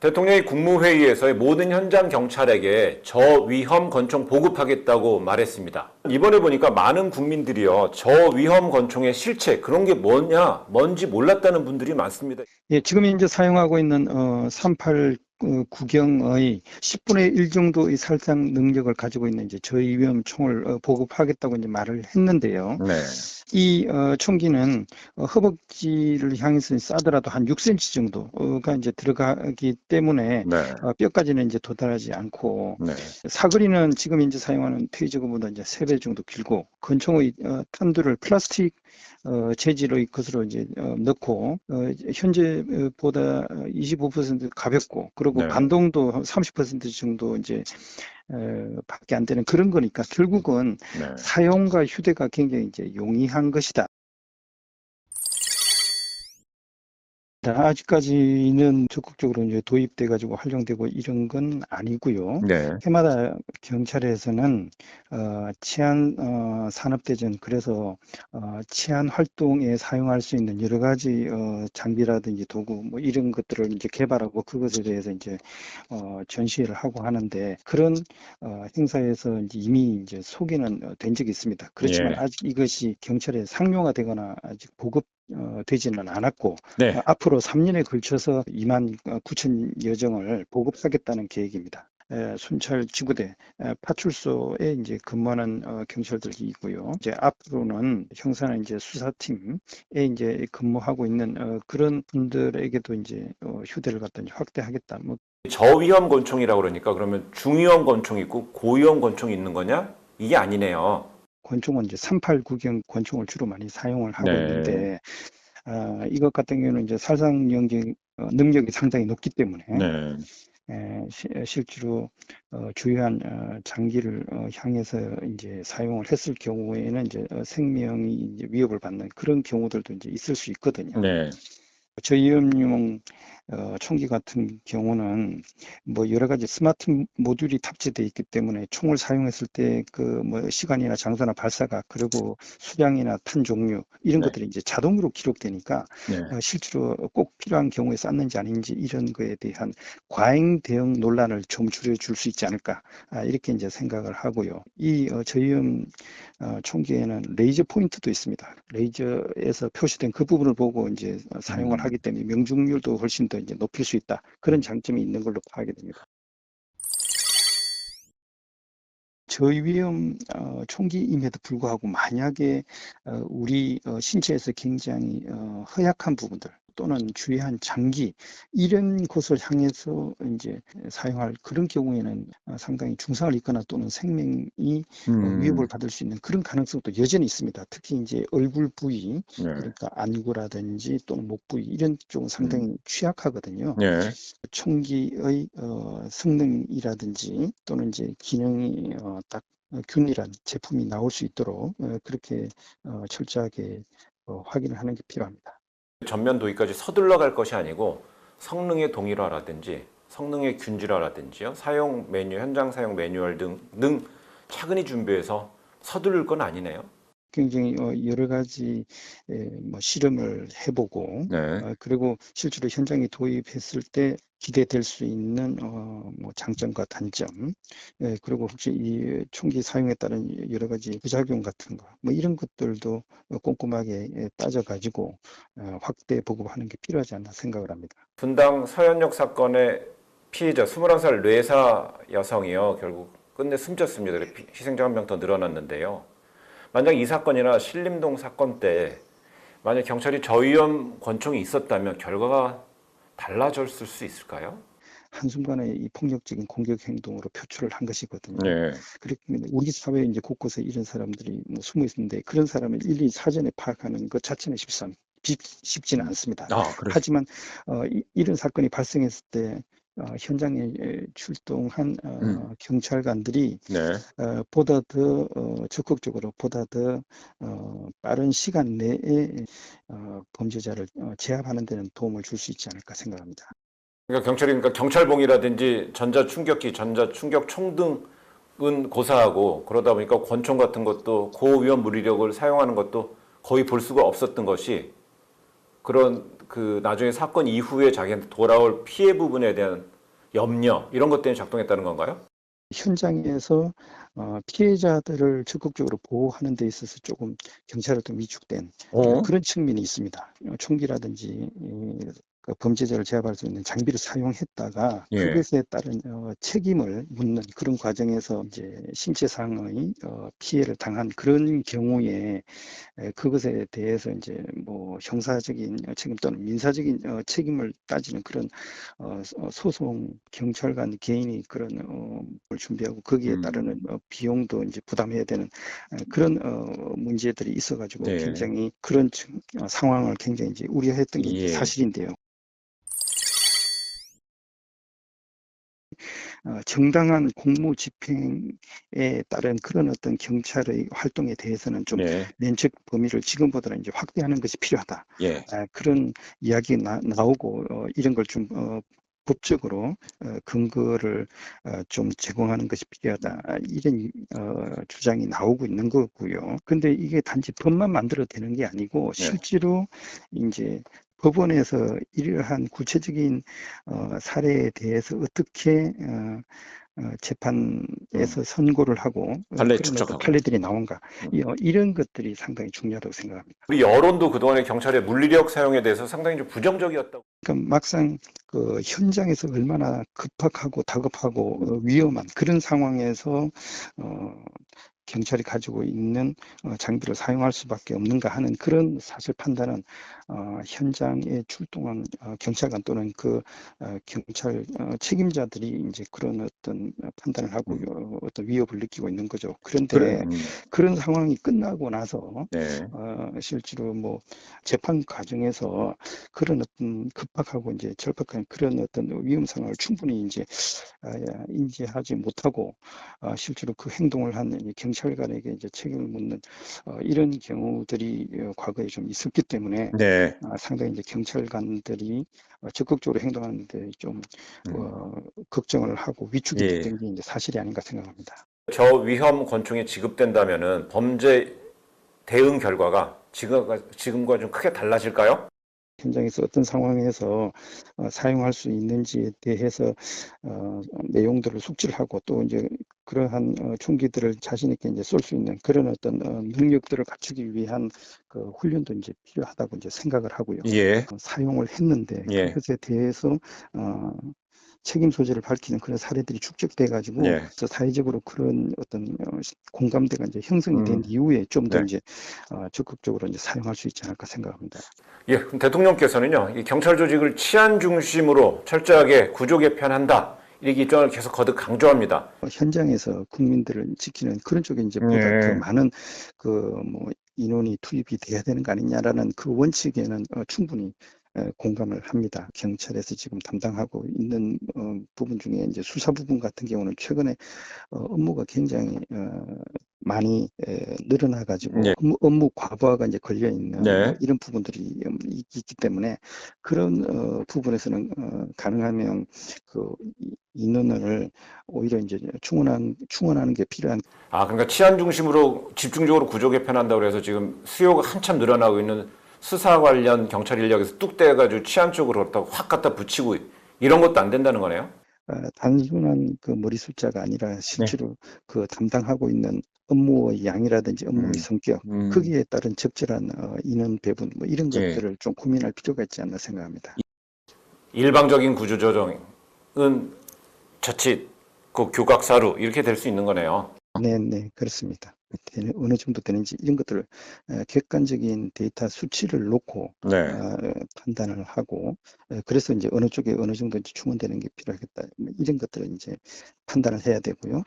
대통령이 국무회의에서 모든 현장 경찰에게 저위험 권총 보급하겠다고 말했습니다. 이번에 보니까 많은 국민들이요, 저위험 권총의 실체, 그런 게 뭔지 몰랐다는 분들이 많습니다. 예, 지금 이제 사용하고 있는 38 구경의 10분의 1 정도의 살상 능력을 가지고 있는 이제 저위험 총을 보급하겠다고 이제 말을 했는데요. 네. 이 총기는 허벅지를 향해서 쏴더라도 한 6cm 정도가 이제 들어가기 때문에 네. 뼈까지는 이제 도달하지 않고 네. 사거리는 지금 이제 사용하는 테이저건보다 이제 3배 정도 길고 권총의 탄두를 플라스틱 재질의 것으로 이제 넣고 현재보다 25% 가볍고 그리고 네. 반동도 30% 정도 이제 밖에 안 되는 그런 거니까 결국은 네. 사용과 휴대가 굉장히 이제 용이한 것이다. 아직까지는 적극적으로 이제 도입돼 가지고 활용되고 이런 건 아니고요. 네. 해마다 경찰에서는 치안 산업대전 그래서 치안 활동에 사용할 수 있는 여러 가지 장비라든지 도구 뭐 이런 것들을 이제 개발하고 그것에 대해서 이제 전시회를 하고 하는데 그런 행사에서 이제 이미 이제 소개는 된 적이 있습니다. 그렇지만 예. 아직 이것이 경찰에 상용화되거나 아직 보급 되지는 않았고 네. 앞으로 3년에 걸쳐서 29,000여 정을 보급하겠다는 계획입니다. 순찰 지구대 파출소에 이제 근무하는 경찰들이 있고요. 이제 앞으로는 형사나 이제 수사팀에 이제 근무하고 있는 그런 분들에게도 이제 휴대를 갖다 이제 확대하겠다. 뭐 저위험 권총이라고 그러니까 그러면 중위험 권총이 있고 고위험 권총이 있는 거냐? 이게 아니네요. 권총은 이제 38 구경 권총을 주로 많이 사용을 하고 네. 있는데 이것 같은 경우는 이제 살상 능력이 상당히 높기 때문에 네. 실제로 주요한 장기를 향해서 이제 사용을 했을 경우에는 이제 생명이 이제 위협을 받는 그런 경우들도 이제 있을 수 있거든요. 네. 저위험용 총기 같은 경우는 뭐 여러 가지 스마트 모듈이 탑재되어 있기 때문에 총을 사용했을 때 그 뭐 시간이나 장소나 발사각 그리고 수량이나 탄 종류 이런 네. 것들이 이제 자동으로 기록되니까 네. 실제로 꼭 필요한 경우에 쐈는지 아닌지 이런 거에 대한 과잉 대응 논란을 좀 줄여줄 수 있지 않을까 이렇게 이제 생각을 하고요. 이 저위험 총기에는 레이저 포인트도 있습니다. 레이저에서 표시된 그 부분을 보고 이제 사용을 하기 때문에 명중률도 훨씬 더 이제 높일 수 있다. 그런 장점이 있는 걸로 파악이 됩니다. 저위험 총기임에도 불구하고 만약에 우리 신체에서 굉장히 허약한 부분들 또는 주의한 장기 이런 곳을 향해서 이제 사용할 그런 경우에는 상당히 중상을 입거나 또는 생명이 위협을 받을 수 있는 그런 가능성도 여전히 있습니다. 특히 이제 얼굴 부위 네. 그러니까 안구라든지 또는 목 부위 이런 쪽은 상당히 취약하거든요. 네. 총기의 성능이라든지 또는 이제 기능이 딱 균일한 제품이 나올 수 있도록 그렇게 철저하게 확인을 하는 게 필요합니다. 전면 도입까지 서둘러 갈 것이 아니고 성능의 동일화라든지 성능의 균질화라든지요, 사용 매뉴, 현장 사용 매뉴얼 등 차근히 준비해서 서두를 건 아니네요. 굉장히 여러 가지 뭐 실험을 해보고 네. 그리고 실제로 현장에 도입했을 때 기대될 수 있는 뭐 장점과 단점 그리고 혹시 이 총기 사용에 따른 여러 가지 부작용 같은 거 뭐 이런 것들도 꼼꼼하게 따져가지고 확대 보급하는 게 필요하지 않나 생각을 합니다. 분당 서현역 사건의 피해자 21살 뇌사 여성이요, 결국 끝내 숨졌습니다. 희생자 한 명 더 늘어났는데요. 만약 이 사건이나 신림동 사건 때 만약 경찰이 저위험 권총이 있었다면 결과가 달라졌을 수 있을까요? 한순간에 이 폭력적인 공격 행동으로 표출을 한 것이거든요. 네. 그렇기 때문에 우리 사회에 이제 곳곳에 이런 사람들이 뭐 숨어 있는데 그런 사람을 일일이 사전에 파악하는 것 자체는 쉽지는 않습니다. 그래. 하지만 이런 사건이 발생했을 때 현장에 출동한 경찰관들이 네. 보다 더 적극적으로 보다 더 빠른 시간 내에 범죄자를 제압하는 데는 도움을 줄 수 있지 않을까 생각합니다. 그러니까 경찰봉이라든지 전자충격기, 전자충격총 등은 고사하고 그러다 보니까 권총 같은 것도 고위험 무기력을 사용하는 것도 거의 볼 수가 없었던 것이 그런 그 나중에 사건 이후에 자기한테 돌아올 피해 부분에 대한 염려 이런 것 때문에 작동했다는 건가요? 현장에서 피해자들을 적극적으로 보호하는 데 있어서 조금 경찰에 좀 위축된 그런 측면이 있습니다. 총기라든지 그 범죄자를 제압할 수 있는 장비를 사용했다가 예. 그것에 따른 책임을 묻는 그런 과정에서 이제 신체상의 피해를 당한 그런 경우에 그것에 대해서 이제 뭐 형사적인 책임 또는 민사적인 책임을 따지는 그런 소송 경찰관 개인이 그런 걸 준비하고 거기에 따르는 비용도 이제 부담해야 되는 그런 문제들이 있어가지고 네. 굉장히 그런 상황을 굉장히 이제 우려했던 게 이제 예. 사실인데요. 정당한 공무 집행에 따른 그런 어떤 경찰의 활동에 대해서는 좀 네. 면책 범위를 지금보다는 이제 확대하는 것이 필요하다. 예. 그런 이야기 나오고 이런 걸 좀 법적으로 근거를 좀 제공하는 것이 필요하다. 이런 주장이 나오고 있는 거고요. 근데 이게 단지 법만 만들어도 되는 게 아니고 네. 실제로 이제 법원에서 이러한 구체적인 사례에 대해서 어떻게 재판에서 선고를 하고 판례 그런 어떤 축적하고. 판례들이 나온가 이런 것들이 상당히 중요하다고 생각합니다. 우리 여론도 그동안에 경찰의 물리력 사용에 대해서 상당히 좀 부정적이었다고. 그러니까 막상 그 현장에서 얼마나 급박하고 다급하고 위험한 그런 상황에서 경찰이 가지고 있는 장비를 사용할 수밖에 없는가 하는 그런 사실 판단은 현장에 출동한 경찰관 또는 그 경찰 책임자들이 이제 그런 어떤 판단을 하고 어떤 위협을 느끼고 있는 거죠. 그래. 그런데 그런 상황이 끝나고 나서 네. 실제로 뭐 재판 과정에서 그런 어떤 급박하고 이제 절박한 그런 어떤 위험 상황을 충분히 이제 인지하지 못하고 실제로 그 행동을 한 경찰관에게 이제 책임을 묻는 이런 경우들이 과거에 좀 있었기 때문에 네. 상당히 이제 경찰관들이 적극적으로 행동하는데 좀 음. 걱정을 하고 위축이 예. 됐던 게 이제 사실이 아닌가 생각합니다. 저 위험 권총이 지급된다면은 범죄 대응 결과가 지금과 좀 크게 달라질까요? 현장에서 어떤 상황에서 사용할 수 있는지에 대해서 내용들을 숙지를 하고 또 이제 그러한 총기들을 자신 있게 이제 쏠 수 있는 그런 어떤 능력들을 갖추기 위한 그 훈련도 이제 필요하다고 이제 생각을 하고요. 예. 사용을 했는데 예. 그것에 대해서 어, 책임 소재를 밝히는 그런 사례들이 축적돼 가지고 예. 사회적으로 그런 어떤 공감대가 이제 형성이 된 음. 이후에 좀 더 네. 이제 적극적으로 이제 사용할 수 있지 않을까 생각합니다. 예, 그럼 대통령께서는요, 이 경찰 조직을 치안 중심으로 철저하게 구조 개편한다. 이렇게 입장을 계속 거듭 강조합니다. 현장에서 국민들을 지키는 그런 쪽에 이제 보다 더 예. 많은 그 뭐 인원이 투입이 돼야 되는 거 아니냐라는 그 원칙에는 충분히 공감을 합니다. 경찰에서 지금 담당하고 있는 부분 중에 이제 수사 부분 같은 경우는 최근에 업무가 굉장히 많이 늘어나 가지고 예. 업무 과부하가 이제 걸려 있는 네. 이런 부분들이 있기 때문에 그런 부분에서는 가능하면 그 인원을 오히려 이제 충원하는 게 필요한. 아, 그러니까 치안 중심으로 집중적으로 구조 개편한다고 해서 지금 수요가 한참 늘어나고 있는 수사 관련 경찰 인력에서 뚝 떼가지고 치안 쪽으로 확 갖다 붙이고 이런 것도 안 된다는 거네요. 단순한 그 머리 숫자가 아니라 네. 실제로 그 담당하고 있는 업무의 양이라든지 업무의 음. 성격, 거기에 따른 적절한 인원 배분 뭐 이런 예. 것들을 좀 고민할 필요가 있지 않나 생각합니다. 일방적인 구조 조정은 자칫 그 교각사루 이렇게 될 수 있는 거네요. 네, 네, 그렇습니다. 어느 정도 되는지 이런 것들을 객관적인 데이터 수치를 놓고 네. 판단을 하고 그래서 이제 어느 쪽에 어느 정도 충원되는 게 필요하겠다 뭐 이런 것들을 이제 판단을 해야 되고요.